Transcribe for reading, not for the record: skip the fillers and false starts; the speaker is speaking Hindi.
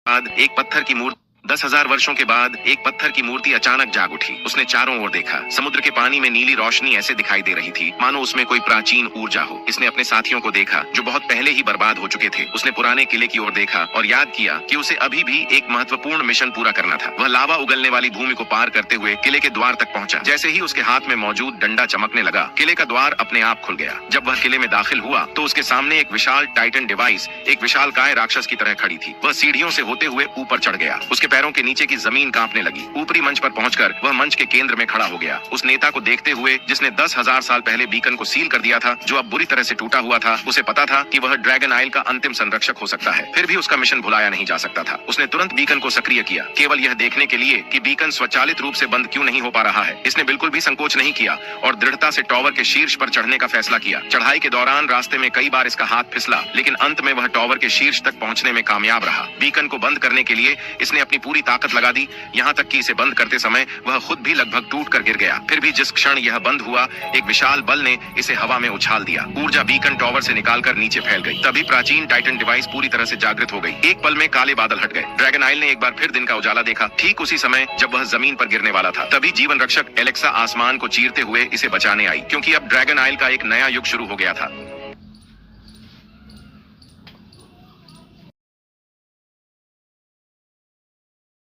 बाद एक पत्थर की मूर्ति 10,000 वर्षों के बाद एक पत्थर की मूर्ति अचानक जाग उठी। उसने चारों ओर देखा। समुद्र के पानी में नीली रोशनी ऐसे दिखाई दे रही थी मानो उसमें कोई प्राचीन ऊर्जा हो। इसने अपने साथियों को देखा जो बहुत पहले ही बर्बाद हो चुके थे। उसने पुराने किले की ओर देखा और याद किया कि उसे अभी भी एक महत्वपूर्ण मिशन पूरा करना था। वह लावा उगलने वाली भूमि को पार करते हुए किले के द्वार तक पहुंचा। जैसे ही उसके हाथ में मौजूद डंडा चमकने लगा, किले का द्वार अपने आप खुल गया। जब वह किले में दाखिल हुआ तो उसके सामने एक विशाल टाइटन डिवाइस एक विशालकाय राक्षस की तरह खड़ी थी। वह सीढ़ियों से होते हुए ऊपर चढ़ गया। उसके पैरों के नीचे की जमीन कांपने लगी। ऊपरी मंच पर पहुंचकर वह मंच के केंद्र में खड़ा हो गया। उस नेता को देखते हुए जिसने 10,000 साल पहले बीकन को सील कर दिया था, जो अब बुरी तरह से टूटा हुआ था, उसे पता था कि वह ड्रैगन आइल का अंतिम संरक्षक हो सकता है। फिर भी उसका मिशन भुलाया नहीं जा सकता था। उसने तुरंत बीकन को सक्रिय किया, केवल यह देखने के लिए कि बीकन स्वचालित रूप से बंद क्यों नहीं हो पा रहा है। इसने बिल्कुल भी संकोच नहीं किया और दृढ़ता से टॉवर के शीर्ष पर चढ़ने का फैसला किया। चढ़ाई के दौरान रास्ते में कई बार इसका हाथ फिसला, लेकिन अंत में वह टॉवर के शीर्ष तक पहुंचने में कामयाब रहा। बीकन को बंद करने के लिए इसने अपनी पूरी ताकत लगा दी, यहाँ तक कि इसे बंद करते समय वह खुद भी लगभग टूट कर गिर गया। फिर भी जिस क्षण यह बंद हुआ, एक विशाल बल ने इसे हवा में उछाल दिया। ऊर्जा बीकन टॉवर से निकालकर नीचे फैल गई। तभी प्राचीन टाइटन डिवाइस पूरी तरह से जागृत हो गई। एक पल में काले बादल हट गए। ड्रैगन आइल ने एक बार फिर दिन का उजाला देखा। ठीक उसी समय जब वह जमीन पर गिरने वाला था, तभी जीवन रक्षक एलेक्सा आसमान को चीरते हुए इसे बचाने आई, क्योंकि अब ड्रैगन आइल का एक नया युग शुरू हो गया था।